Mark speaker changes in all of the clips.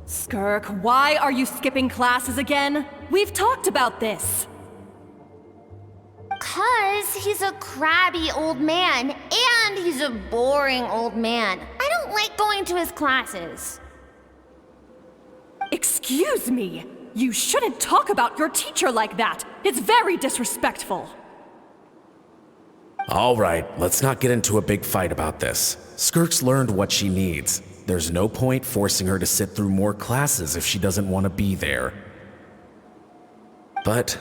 Speaker 1: Skirk, why are you skipping classes again? We've talked about this.
Speaker 2: 'Cause he's a crabby old man, and he's a boring old man. I don't like going to his classes.
Speaker 1: Excuse me! You shouldn't talk about your teacher like that! It's very disrespectful!
Speaker 3: All right, let's not get into a big fight about this. Skirk's learned what she needs. There's no point forcing her to sit through more classes if she doesn't want to be there. But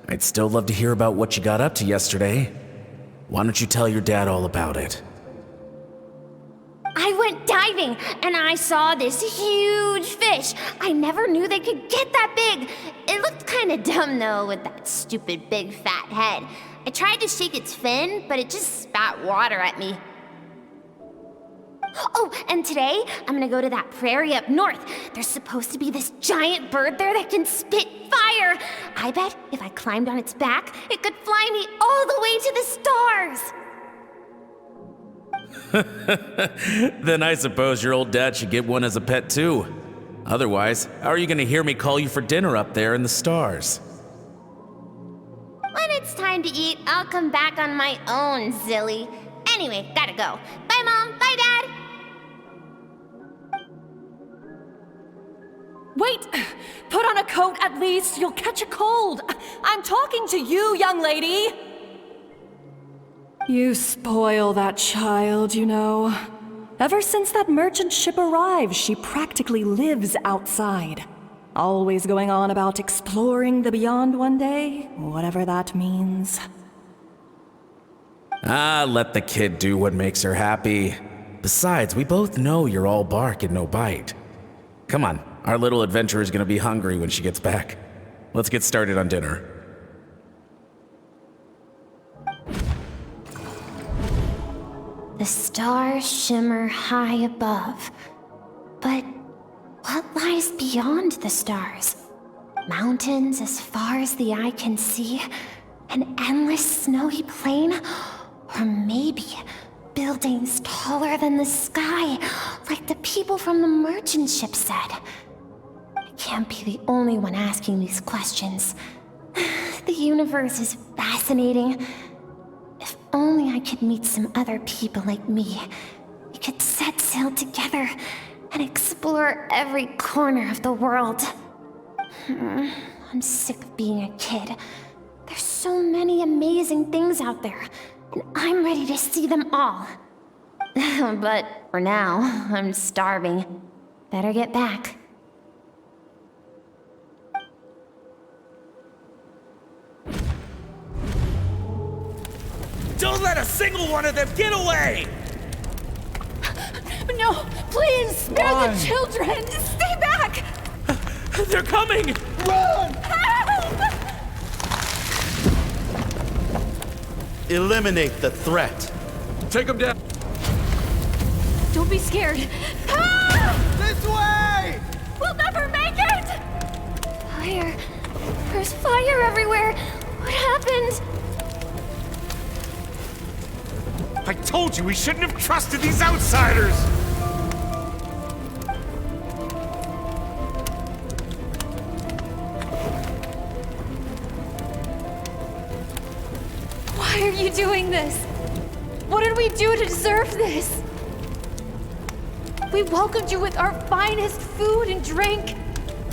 Speaker 3: I'd still love to hear about what you got up to yesterday. Why don't you tell your dad all about it?
Speaker 2: I went diving, and I saw this huge fish. I never knew they could get that big. It looked kinda dumb, though, with that stupid big fat head. I tried to shake its fin, but it just spat water at me. Oh, and today, I'm gonna go to that prairie up north. There's supposed to be this giant bird there that can spit fire. I bet if I climbed on its back, it could fly me all the way to the stars.
Speaker 3: Then I suppose your old dad should get one as a pet too. Otherwise, how are you gonna hear me call you for dinner up there in the stars?
Speaker 2: When it's time to eat, I'll come back on my own, Zilly. Anyway, gotta go. Bye, Mom. Bye, Dad.
Speaker 1: Wait! Put on a coat at least, you'll catch a cold! I'm talking to you, young lady! You spoil that child, you know. Ever since that merchant ship arrived, she practically lives outside. Always going on about exploring the beyond one day, whatever that means.
Speaker 3: Ah, let the kid do what makes her happy. Besides, we both know you're all bark and no bite. Come on, our little adventurer is gonna be hungry when she gets back. Let's get started on dinner.
Speaker 2: The stars shimmer high above. But what lies beyond the stars? Mountains as far as the eye can see? An endless snowy plain? Or maybe buildings taller than the sky, like the people from the merchant ship said. I can't be the only one asking these questions. The universe is fascinating. If only I could meet some other people like me. We could set sail together and explore every corner of the world. I'm sick of being a kid. There's so many amazing things out there, and I'm ready to see them all. But for now, I'm starving. Better get back.
Speaker 4: Don't let a single one of them get away!
Speaker 1: No, please, spare the children! Stay back!
Speaker 4: They're coming!
Speaker 5: Run!
Speaker 1: Help!
Speaker 5: Eliminate the threat.
Speaker 4: Take them down!
Speaker 1: Don't be scared. Help!
Speaker 5: This way!
Speaker 1: We'll never make it!
Speaker 2: Fire. There's fire everywhere. What happened?
Speaker 4: I told you we shouldn't have trusted these outsiders!
Speaker 1: Why are you doing this? What did we do to deserve this? We welcomed you with our finest food and drink,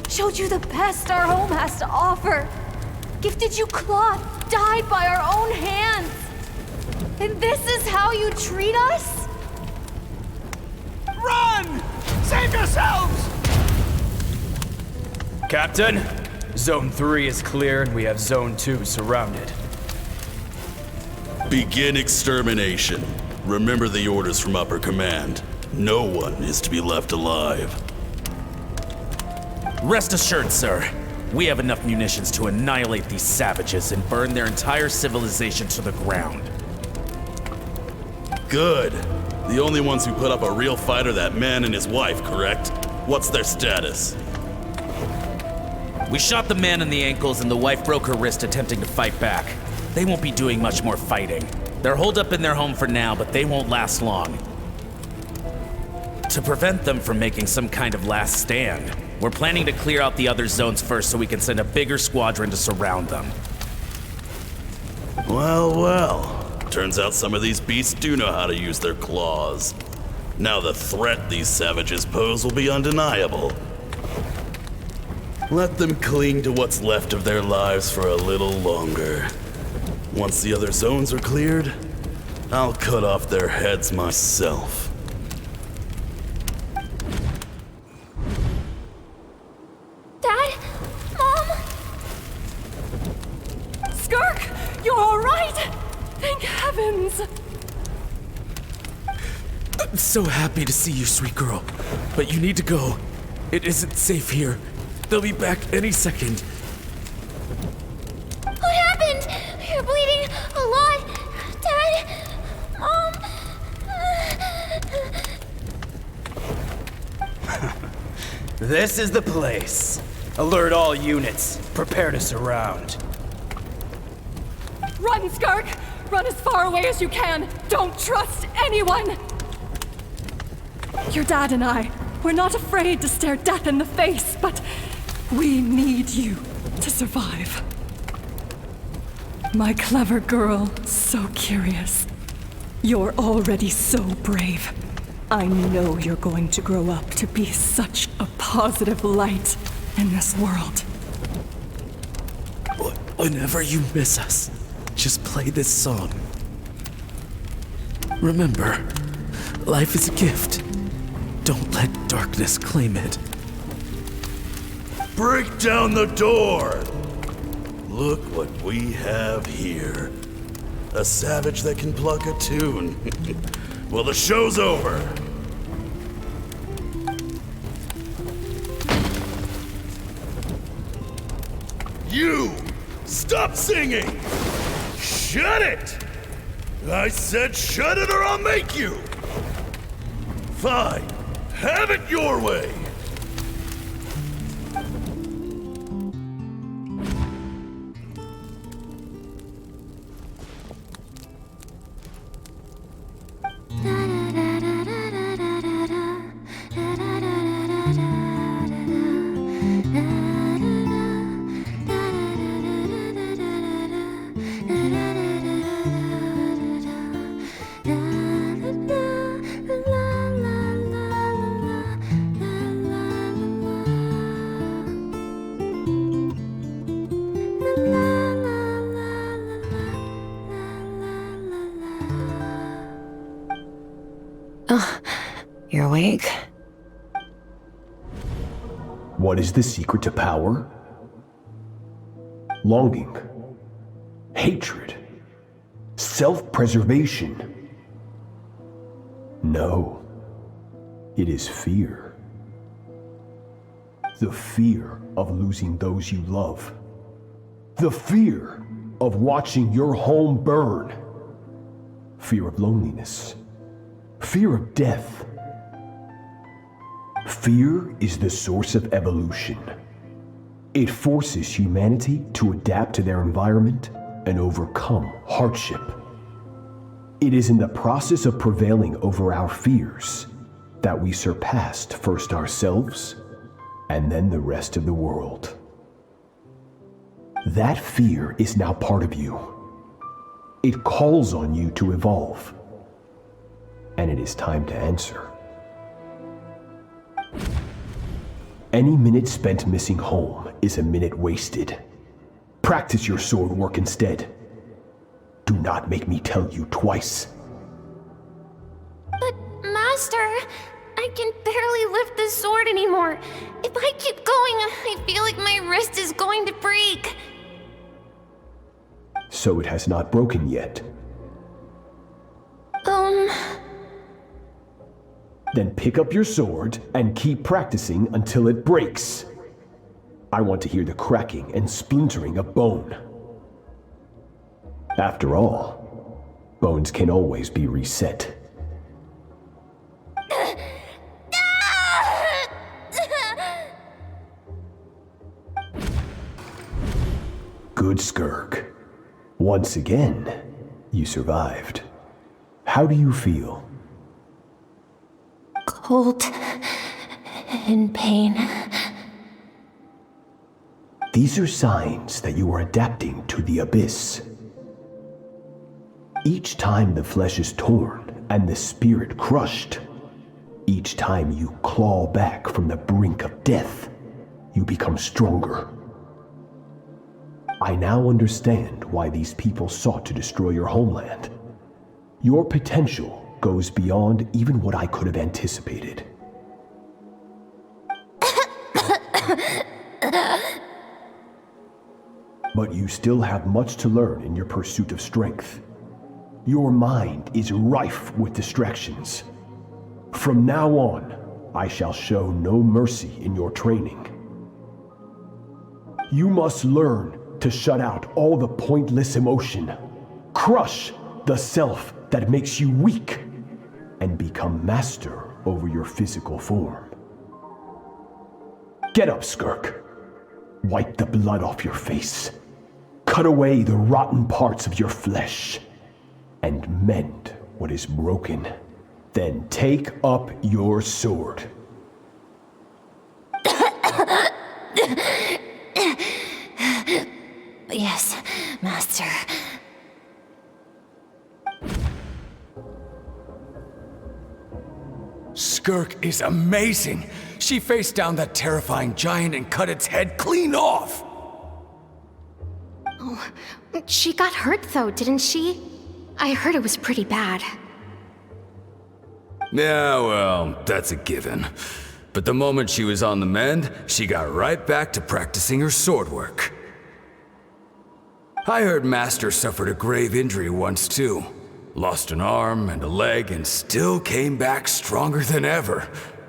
Speaker 1: showed you the best our home has to offer, gifted you cloth dyed by our own hands. And this is how you treat us?
Speaker 4: Run! Save yourselves!
Speaker 6: Captain, Zone 3 is clear and we have Zone 2 surrounded.
Speaker 7: Begin extermination. Remember the orders from upper command. No one is to be left alive.
Speaker 3: Rest assured, sir. We have enough munitions to annihilate these savages and burn their entire civilization to the ground.
Speaker 7: Good. The only ones who put up a real fight are that man and his wife, correct? What's their status?
Speaker 3: We shot the man in the ankles and the wife broke her wrist attempting to fight back. They won't be doing much more fighting. They're holed up in their home for now, but they won't last long. to prevent them from making some kind of last stand. We're planning to clear out the other zones first so we can send a bigger squadron to surround them.
Speaker 7: Well, well. Turns out some of these beasts do know how to use their claws. Now the threat these savages pose will be undeniable. Let them cling to what's left of their lives for a little longer. Once the other zones are cleared, I'll cut off their heads myself.
Speaker 1: Dad? Mom? Skirk, you're all right? Thank heavens.
Speaker 3: I'm so happy to see you, sweet girl. But you need to go. It isn't safe here. They'll be back any second.
Speaker 2: What happened? You're bleeding a lot. Dad? Mom?
Speaker 6: This is the place. Alert all units. Prepare to surround.
Speaker 1: Run, Skirk! Run as far away as you can! Don't trust anyone! Your dad and I, we're not afraid to stare death in the face, but we need you to survive. My clever girl, so curious. You're already so brave. I know you're going to grow up to be such a positive light in this world.
Speaker 3: Whenever you miss us, just play this song. Remember, life is a gift. Don't let darkness claim it.
Speaker 7: Break down the door! Look what we have here. A savage that can pluck a tune. Well, the show's over. You! Stop singing! Shut it! I said shut it or I'll make you! Fine. Have it your way!
Speaker 2: You're awake?
Speaker 8: What is the secret to power? Longing, hatred, self-preservation. No, it is fear. The fear of losing those you love. The fear of watching your home burn. Fear of loneliness. Fear of death. Fear is the source of evolution. It forces humanity to adapt to their environment and overcome hardship. It is in the process of prevailing over our fears that we surpassed first ourselves and then the rest of the world. That fear is now part of you. It calls on you to evolve. And it is time to answer. Any minute spent missing home is a minute wasted. Practice your sword work instead. Do not make me tell you twice.
Speaker 2: But, Master, I can barely lift the sword anymore. If I keep going, I feel like my wrist is going to break.
Speaker 8: So it has not broken yet. Then pick up your sword and keep practicing until it breaks. I want to hear the cracking and splintering of bone. After all, bones can always be reset. Good, Skirk. Once again, you survived. How do you feel?
Speaker 2: cold and pain.
Speaker 8: These are signs that you are adapting to the abyss. Each time the flesh is torn and the spirit crushed, each time you claw back from the brink of death, you become stronger. I now understand why these people sought to destroy your homeland. Your potential goes beyond even what I could have anticipated. But you still have much to learn in your pursuit of strength. Your mind is rife with distractions. From now on, I shall show no mercy in your training. You must learn to shut out all the pointless emotion, crush the self that makes you weak, and become master over your physical form. Get up, Skirk. Wipe the blood off your face. Cut away the rotten parts of your flesh, and mend what is broken. Then take up your sword.
Speaker 2: Yes, Master.
Speaker 5: Skirk is amazing. She faced down that terrifying giant and cut its head clean off.
Speaker 1: Oh, she got hurt though, didn't she? I heard it was pretty bad.
Speaker 5: Yeah, well, that's a given. But the moment she was on the mend, she got right back to practicing her sword work. I heard Master suffered a grave injury once too. Lost an arm and a leg and still came back stronger than ever.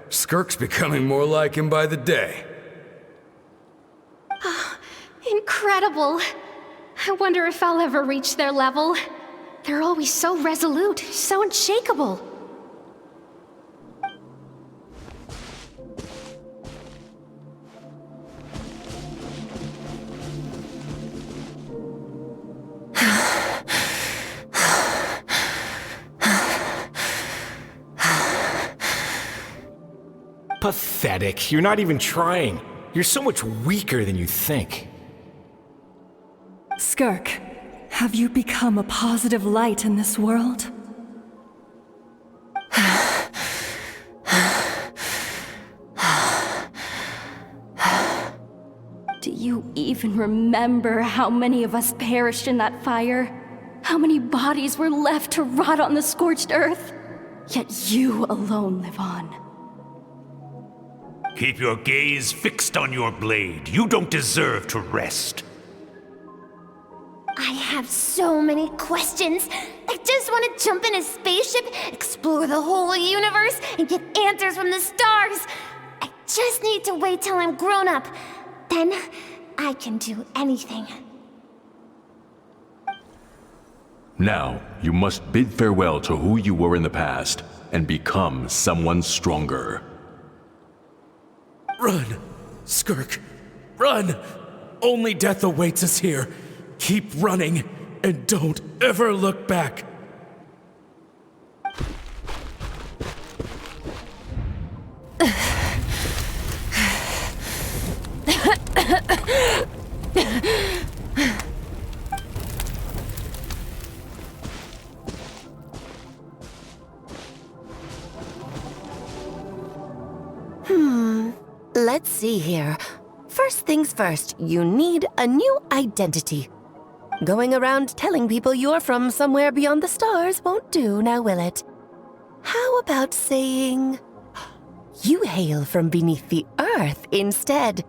Speaker 5: Skirk's becoming more like him by the day.
Speaker 1: Incredible. I wonder if I'll ever reach their level. They're always so resolute, so unshakable.
Speaker 4: Pathetic. You're not even trying. You're so much weaker than you think.
Speaker 9: Skirk, have you become a positive light in this world? Do you even remember how many of us perished in that fire? How many bodies were left to rot on the scorched earth? Yet you alone live on.
Speaker 4: Keep your gaze fixed on your blade. You don't deserve to rest.
Speaker 2: I have so many questions. I just want to jump in a spaceship, explore the whole universe, and get answers from the stars. I just need to wait till I'm grown up. Then I can do anything.
Speaker 10: Now, you must bid farewell to who you were in the past and become someone stronger.
Speaker 3: Run, Skirk, run! Only death awaits us here. Keep running, and don't ever look back.
Speaker 11: Let's see here. First things first, you need a new identity. Going around telling people you're from somewhere beyond the stars won't do, now will it? How about saying, you hail from beneath the earth instead?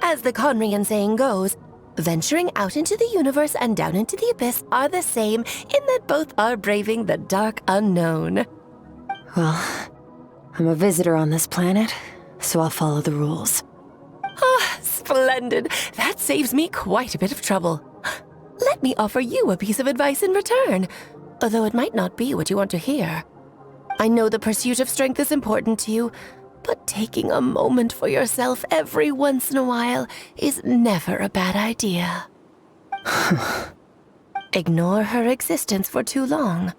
Speaker 11: As the Conrian saying goes, venturing out into the universe and down into the abyss are the same in that both are braving the dark unknown.
Speaker 9: Well, I'm a visitor on this planet, so I'll follow the rules.
Speaker 11: Ah, splendid. That saves me quite a bit of trouble. Let me offer you a piece of advice in return, although it might not be what you want to hear. I know the pursuit of strength is important to you, but taking a moment for yourself every once in a while is never a bad idea. Ignore her existence for too long,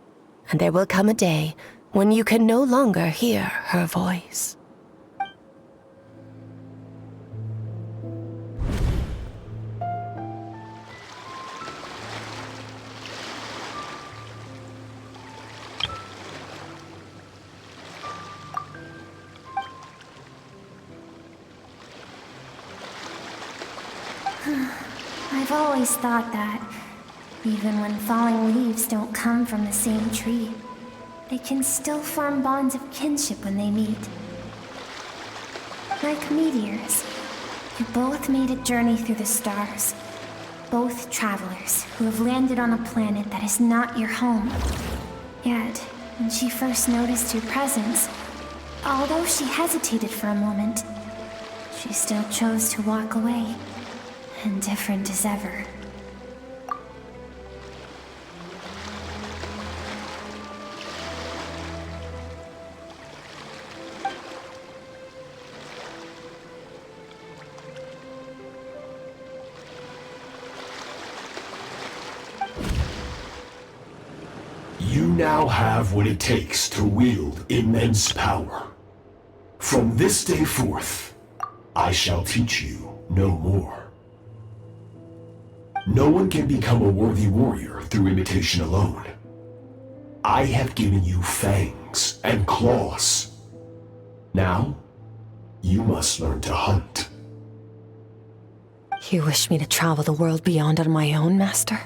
Speaker 11: and there will come a day when you can no longer hear her voice.
Speaker 2: I've always thought that, even when falling leaves don't come from the same tree, they can still form bonds of kinship when they meet. Like meteors, you both made a journey through the stars. Both travelers who have landed on a planet that is not your home. Yet, when she first noticed your presence, although she hesitated for a moment, she still chose to walk away. Indifferent as ever.
Speaker 8: You now have what it takes to wield immense power. From this day forth, I shall teach you no more. No one can become a worthy warrior through imitation alone. I have given you fangs and claws. Now, you must learn to hunt.
Speaker 11: You wish me to travel the world beyond on my own, Master?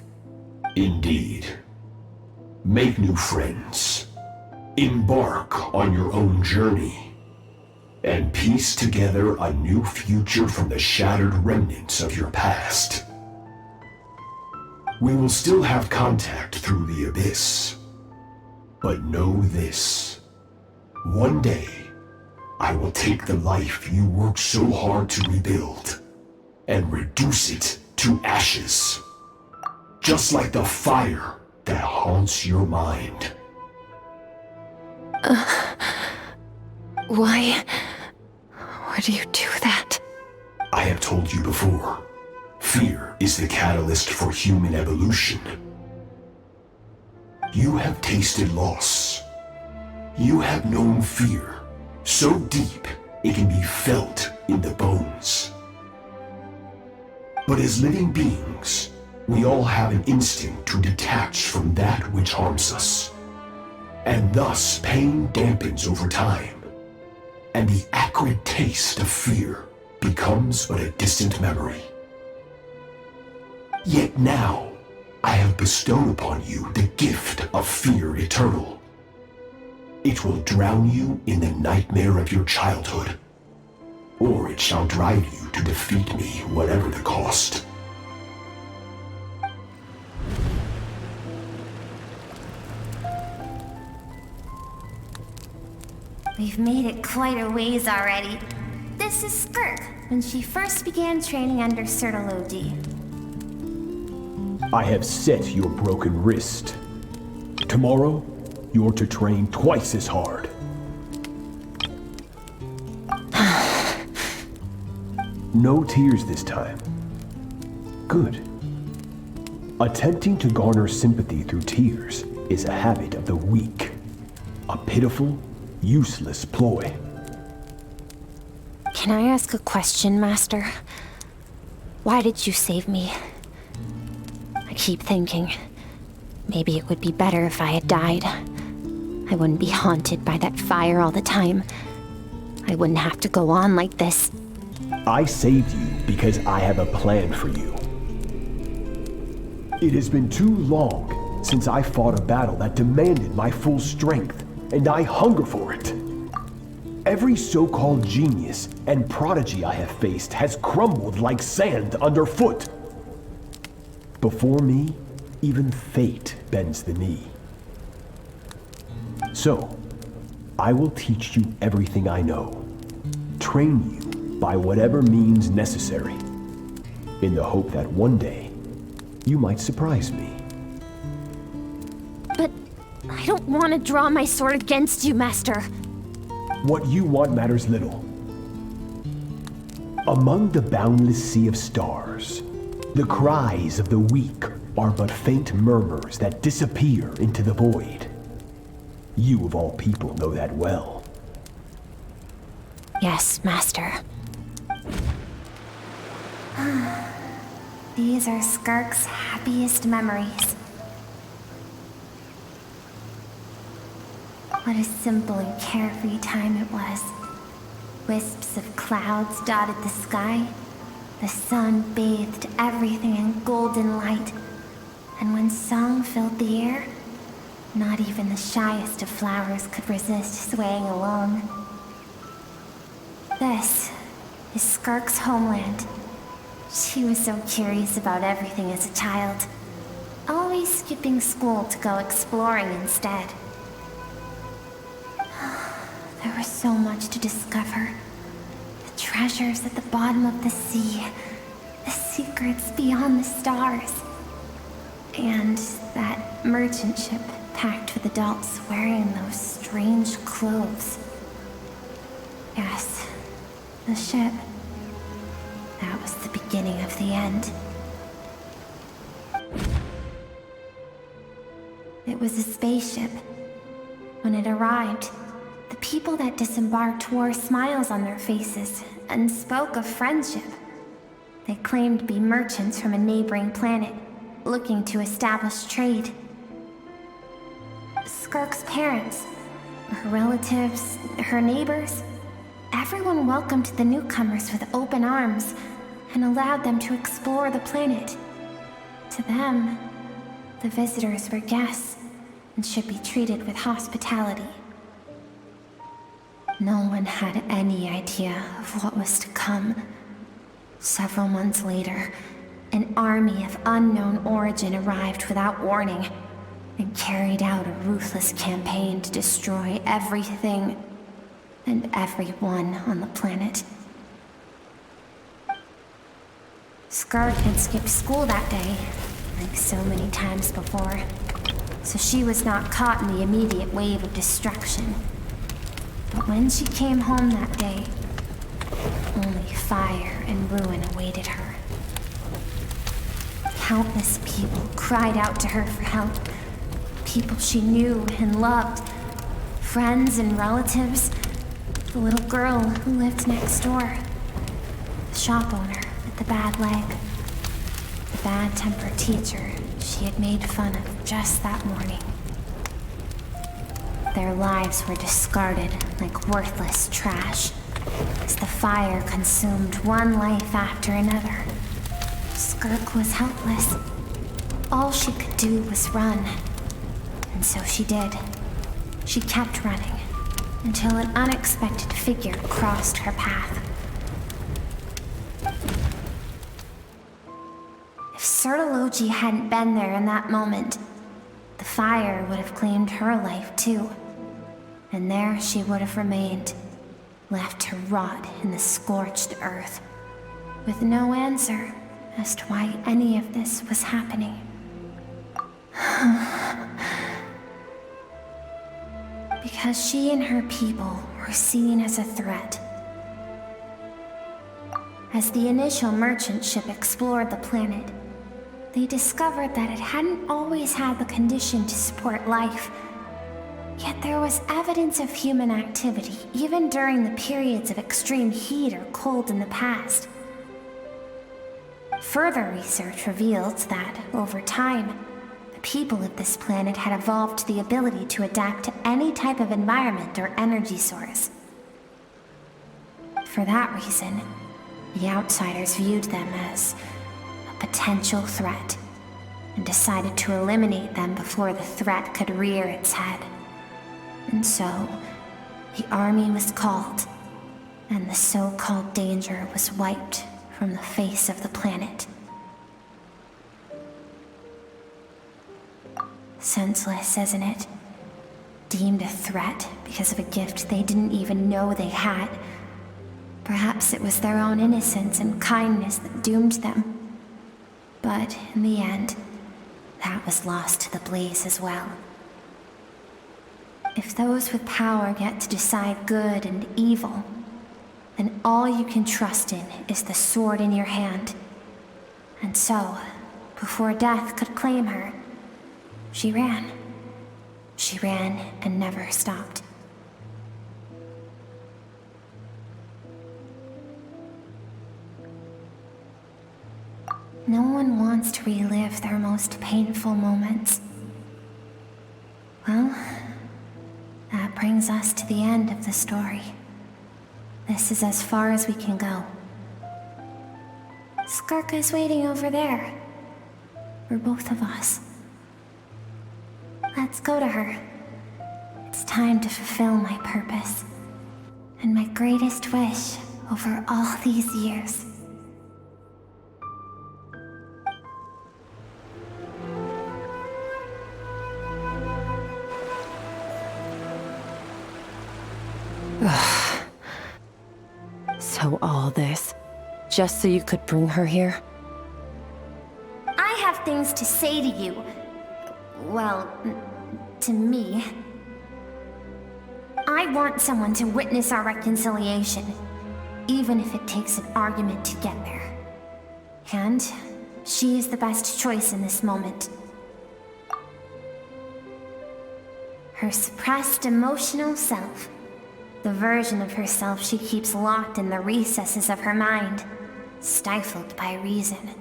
Speaker 8: Indeed. Make new friends. Embark on your own journey. And piece together a new future from the shattered remnants of your past. We will still have contact through the abyss. But know this. One day, I will take the life you worked so hard to rebuild and reduce it to ashes. Just like the fire that haunts your mind.
Speaker 11: Why would you do that?
Speaker 8: I have told you before. Fear is the catalyst for human evolution. You have tasted loss. You have known fear, so deep it can be felt in the bones. But as living beings, we all have an instinct to detach from that which harms us. And thus pain dampens over time, and the acrid taste of fear becomes but a distant memory. Yet now, I have bestowed upon you the gift of fear eternal. It will drown you in the nightmare of your childhood, or it shall drive you to defeat me, whatever the cost.
Speaker 2: We've made it quite a ways already. This is Skirk, when she first began training under Sertalodi.
Speaker 8: I have set your broken wrist. Tomorrow, you're to train twice as hard. No tears this time. Good. Attempting to garner sympathy through tears is a habit of the weak. A pitiful, useless ploy.
Speaker 2: Can I ask a question, Master? Why did you save me? I keep thinking, maybe it would be better if I had died. I wouldn't be haunted by that fire all the time. I wouldn't have to go on like this.
Speaker 8: I saved you because I have a plan for you. It has been too long since I fought a battle that demanded my full strength, and I hunger for it. Every so-called genius and prodigy I have faced has crumbled like sand underfoot. Before me, even fate bends the knee. So, I will teach you everything I know. Train you by whatever means necessary, in the hope that one day, you might surprise me.
Speaker 2: But I don't want to draw my sword against you, Master.
Speaker 8: What you want matters little. Among the boundless sea of stars, the cries of the weak are but faint murmurs that disappear into the void. You of all people know that well.
Speaker 2: Yes, Master. These are Skirk's happiest memories. What a simple and carefree time it was. Wisps of clouds dotted the sky. The sun bathed everything in golden light. And when song filled the air, not even the shyest of flowers could resist swaying along. This is Skirk's homeland. She was so curious about everything as a child, always skipping school to go exploring instead. There was so much to discover. The treasures at the bottom of the sea, the secrets beyond the stars, and that merchant ship packed with adults wearing those strange clothes. Yes, the ship. That was the beginning of the end. It was a spaceship. When it arrived, the people that disembarked wore smiles on their faces and spoke of friendship. They claimed to be merchants from a neighboring planet, looking to establish trade. Skirk's parents, her relatives, her neighbors, everyone welcomed the newcomers with open arms and allowed them to explore the planet. To them, the visitors were guests and should be treated with hospitality. No one had any idea of what was to come. Several months later, an army of unknown origin arrived without warning and carried out a ruthless campaign to destroy everything and everyone on the planet. Skirk had skipped school that day, like so many times before, so she was not caught in the immediate wave of destruction. But when she came home that day, only fire and ruin awaited her. Countless people cried out to her for help. People she knew and loved. Friends and relatives. The little girl who lived next door. The shop owner with the bad leg. The bad-tempered teacher she had made fun of just that morning. Their lives were discarded like worthless trash as the fire consumed one life after another. Skirk was helpless. All she could do was run. And so she did. She kept running until an unexpected figure crossed her path. If Sertology hadn't been there in that moment, the fire would have claimed her life too. And there she would have remained, left to rot in the scorched earth, with no answer as to why any of this was happening. Because she and her people were seen as a threat. As the initial merchant ship explored the planet, they discovered that it hadn't always had the condition to support life. Yet there was evidence of human activity, even during the periods of extreme heat or cold in the past. Further research revealed that, over time, the people of this planet had evolved the ability to adapt to any type of environment or energy source. For that reason, the outsiders viewed them as a potential threat and decided to eliminate them before the threat could rear its head. And so, the army was called, and the so-called danger was wiped from the face of the planet. Senseless, isn't it? Deemed a threat because of a gift they didn't even know they had. Perhaps it was their own innocence and kindness that doomed them. But in the end, that was lost to the blaze as well. If those with power get to decide good and evil, then all you can trust in is the sword in your hand. And so, before death could claim her, she ran. She ran and never stopped. No one wants to relive their most painful moments. Well, that brings us to the end of the story. This is as far as we can go. Skirk is waiting over there. For both of us. Let's go to her. It's time to fulfill my purpose. And my greatest wish over all these years.
Speaker 11: So all this, just so you could bring her here?
Speaker 2: I have things to say to you. Well, to me. I want someone to witness our reconciliation, even if it takes an argument to get there. And she is the best choice in this moment. Her suppressed emotional self. The version of herself she keeps locked in the recesses of her mind, stifled by reason.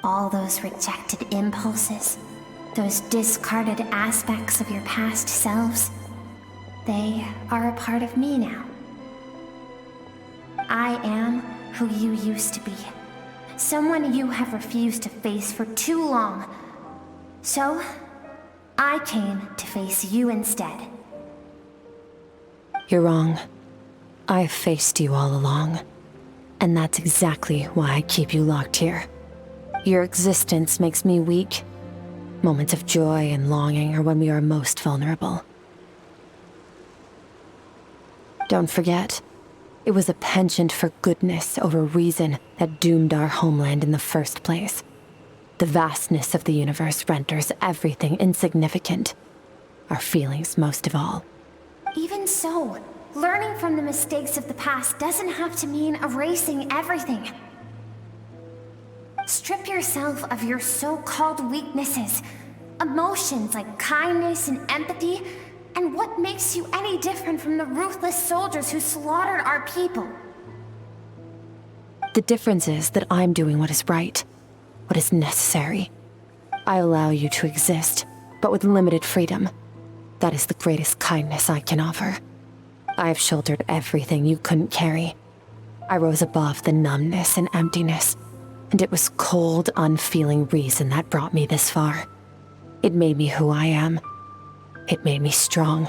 Speaker 2: All those rejected impulses, those discarded aspects of your past selves, they are a part of me now. I am who you used to be. Someone you have refused to face for too long. So, I came to face you instead.
Speaker 11: You're wrong. I've faced you all along. And that's exactly why I keep you locked here. Your existence makes me weak. Moments of joy and longing are when we are most vulnerable. Don't forget, it was a penchant for goodness over reason that doomed our homeland in the first place. The vastness of the universe renders everything insignificant. Our feelings most of all.
Speaker 2: Even so, learning from the mistakes of the past doesn't have to mean erasing everything. Strip yourself of your so-called weaknesses, emotions like kindness and empathy, and what makes you any different from the ruthless soldiers who slaughtered our people?
Speaker 11: The difference is that I'm doing what is right, what is necessary. I allow you to exist, but with limited freedom. That is the greatest kindness I can offer. I have shouldered everything you couldn't carry. I rose above the numbness and emptiness, and it was cold, unfeeling reason that brought me this far. It made me who I am. It made me strong.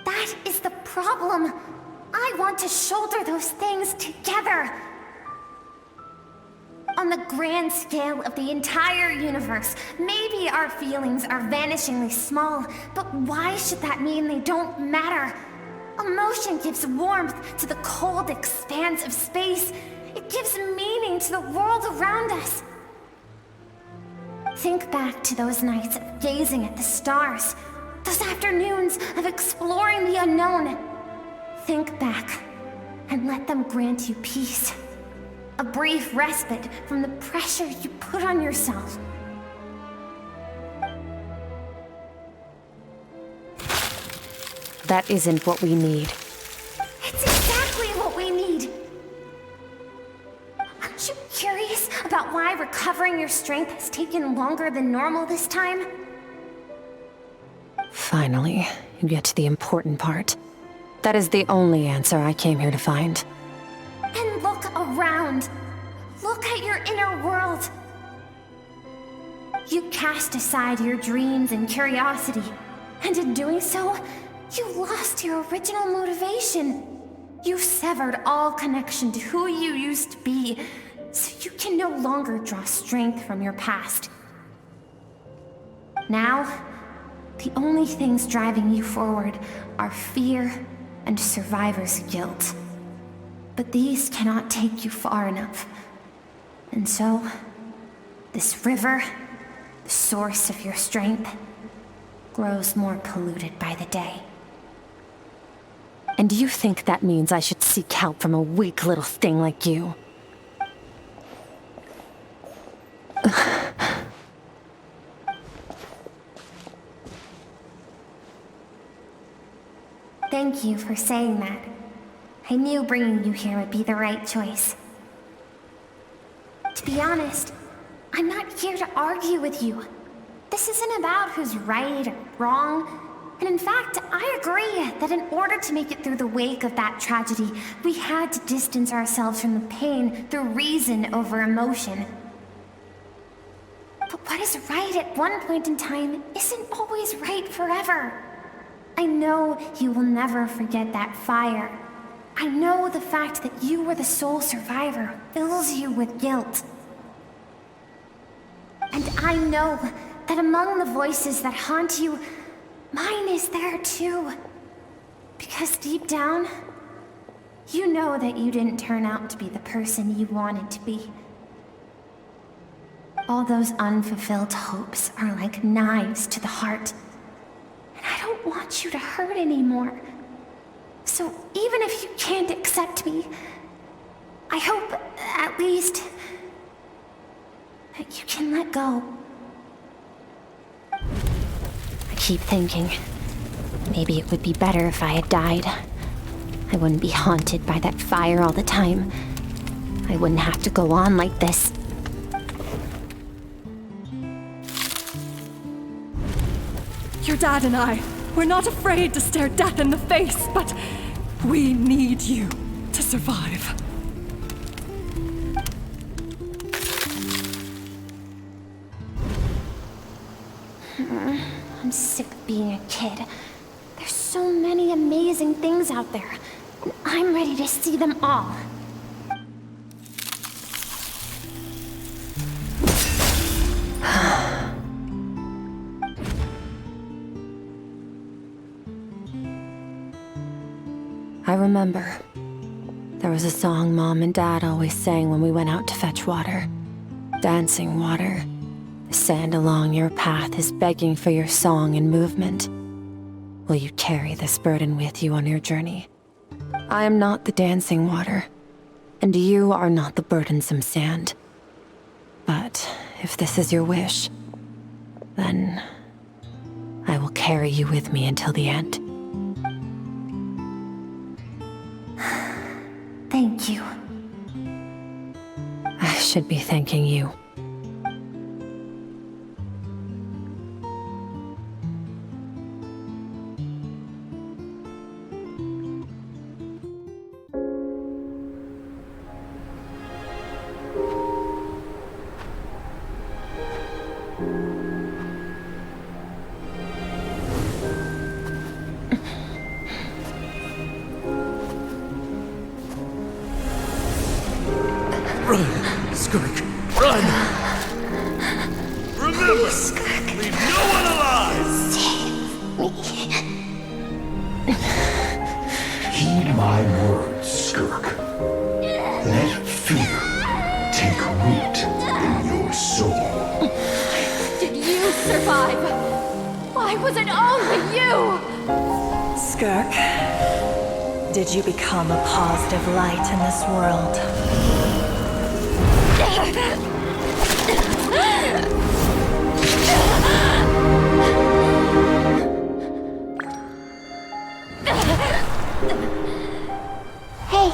Speaker 2: That is the problem. I want to shoulder those things together. On the grand scale of the entire universe, maybe our feelings are vanishingly small, but why should that mean they don't matter? Emotion gives warmth to the cold expanse of space. It gives meaning to the world around us. Think back to those nights of gazing at the stars, those afternoons of exploring the unknown. Think back, and let them grant you peace. A brief respite from the pressure you put on yourself.
Speaker 11: That isn't what we need.
Speaker 2: It's exactly what we need! Aren't you curious about why recovering your strength has taken longer than normal this time?
Speaker 11: Finally, you get to the important part. That is the only answer I came here to find.
Speaker 2: And look around. Look at your inner world. You cast aside your dreams and curiosity, and in doing so, you lost your original motivation. You severed all connection to who you used to be, so you can no longer draw strength from your past. Now, the only things driving you forward are fear and survivor's guilt. But these cannot take you far enough. And so, this river, the source of your strength, grows more polluted by the day.
Speaker 11: And you think that means I should seek help from a weak little thing like you?
Speaker 2: thank you for saying that. I knew bringing you here would be the right choice. To be honest, I'm not here to argue with you. This isn't about who's right or wrong. And in fact, I agree that in order to make it through the wake of that tragedy, we had to distance ourselves from the pain through reason over emotion. But what is right at one point in time isn't always right forever. I know you will never forget that fire. I know the fact that you were the sole survivor fills you with guilt. And I know that among the voices that haunt you, mine is there too. Because deep down, you know that you didn't turn out to be the person you wanted to be. All those unfulfilled hopes are like knives to the heart. And I don't want you to hurt anymore. So even if you can't accept me, I hope, at least, that you can let go. I keep thinking, maybe it would be better if I had died. I wouldn't be haunted by that fire all the time. I wouldn't have to go on like this.
Speaker 12: Your dad and I, we're not afraid to stare death in the face, but we need you to survive.
Speaker 2: I'm sick of being a kid. There's so many amazing things out there, and I'm ready to see them all.
Speaker 9: I remember. There was a song Mom and Dad always sang when we went out to fetch water. Dancing water. The sand along your path is begging for your song and movement. Will you carry this burden with you on your journey? I am not the dancing water, and you are not the burdensome sand. But if this is your wish, then I will carry you with me until the end.
Speaker 2: Thank you.
Speaker 9: I should be thanking you.
Speaker 7: Run, Skirk, run! Remember, leave no one alive!
Speaker 8: Heed my words, Skirk. Let fear take root in your soul.
Speaker 1: Did you survive? Why was it only you?
Speaker 13: Skirk, did you become a positive light in this world?
Speaker 2: Hey,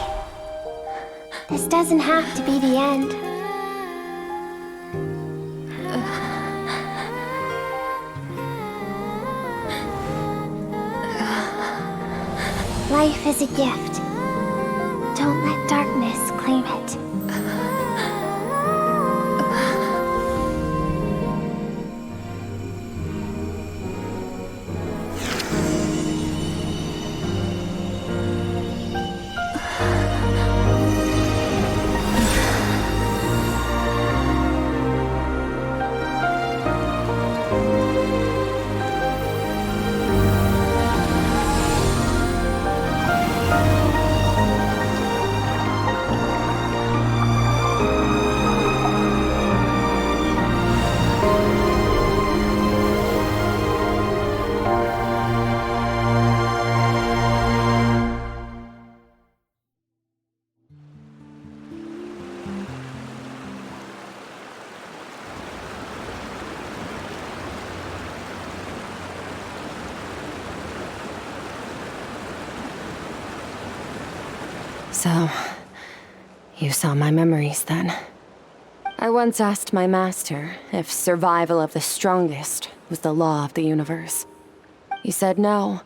Speaker 2: this doesn't have to be the end. Life is a gift. Don't let darkness claim it.
Speaker 9: So, you saw my memories then. I once asked my master if survival of the strongest was the law of the universe. He said no.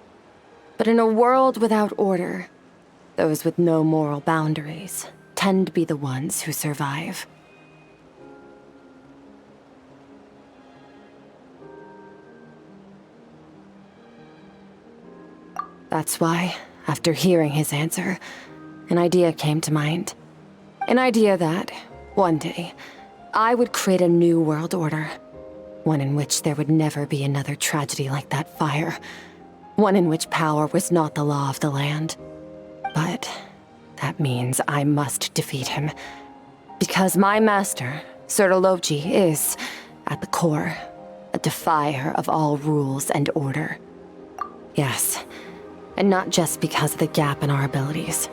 Speaker 9: But in a world without order, those with no moral boundaries tend to be the ones who survive. That's why, after hearing his answer, an idea came to mind. An idea that, one day, I would create a new world order. One in which there would never be another tragedy like that fire. One in which power was not the law of the land. But that means I must defeat him. Because my master, Sertologi, is, at the core, a defier of all rules and order. Yes, and not just because of the gap in our abilities,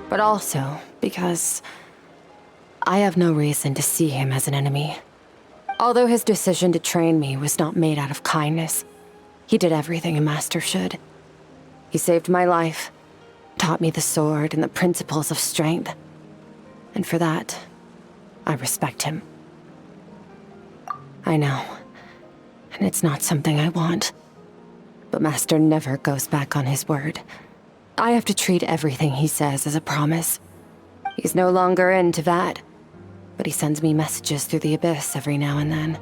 Speaker 9: but also because I have no reason to see him as an enemy. Although his decision to train me was not made out of kindness, he did everything a master should. He saved my life, taught me the sword and the principles of strength. And for that, I respect him. I know, and it's not something I want. But Master never goes back on his word. I have to treat everything he says as a promise. He's no longer into that, but he sends me messages through the abyss every now and then.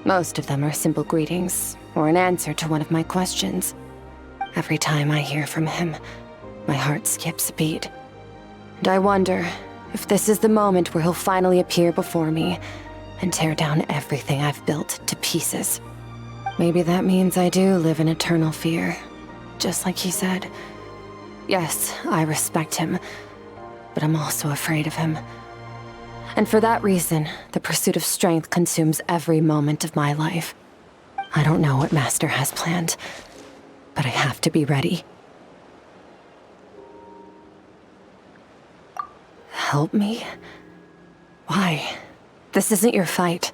Speaker 9: Most of them are simple greetings, or an answer to one of my questions. Every time I hear from him, my heart skips a beat. And I wonder if this is the moment where he'll finally appear before me and tear down everything I've built to pieces. Maybe that means I do live in eternal fear, just like he said. Yes, I respect him, but I'm also afraid of him. And for that reason, the pursuit of strength consumes every moment of my life. I don't know what Master has planned, but I have to be ready. Help me? Why? This isn't your fight.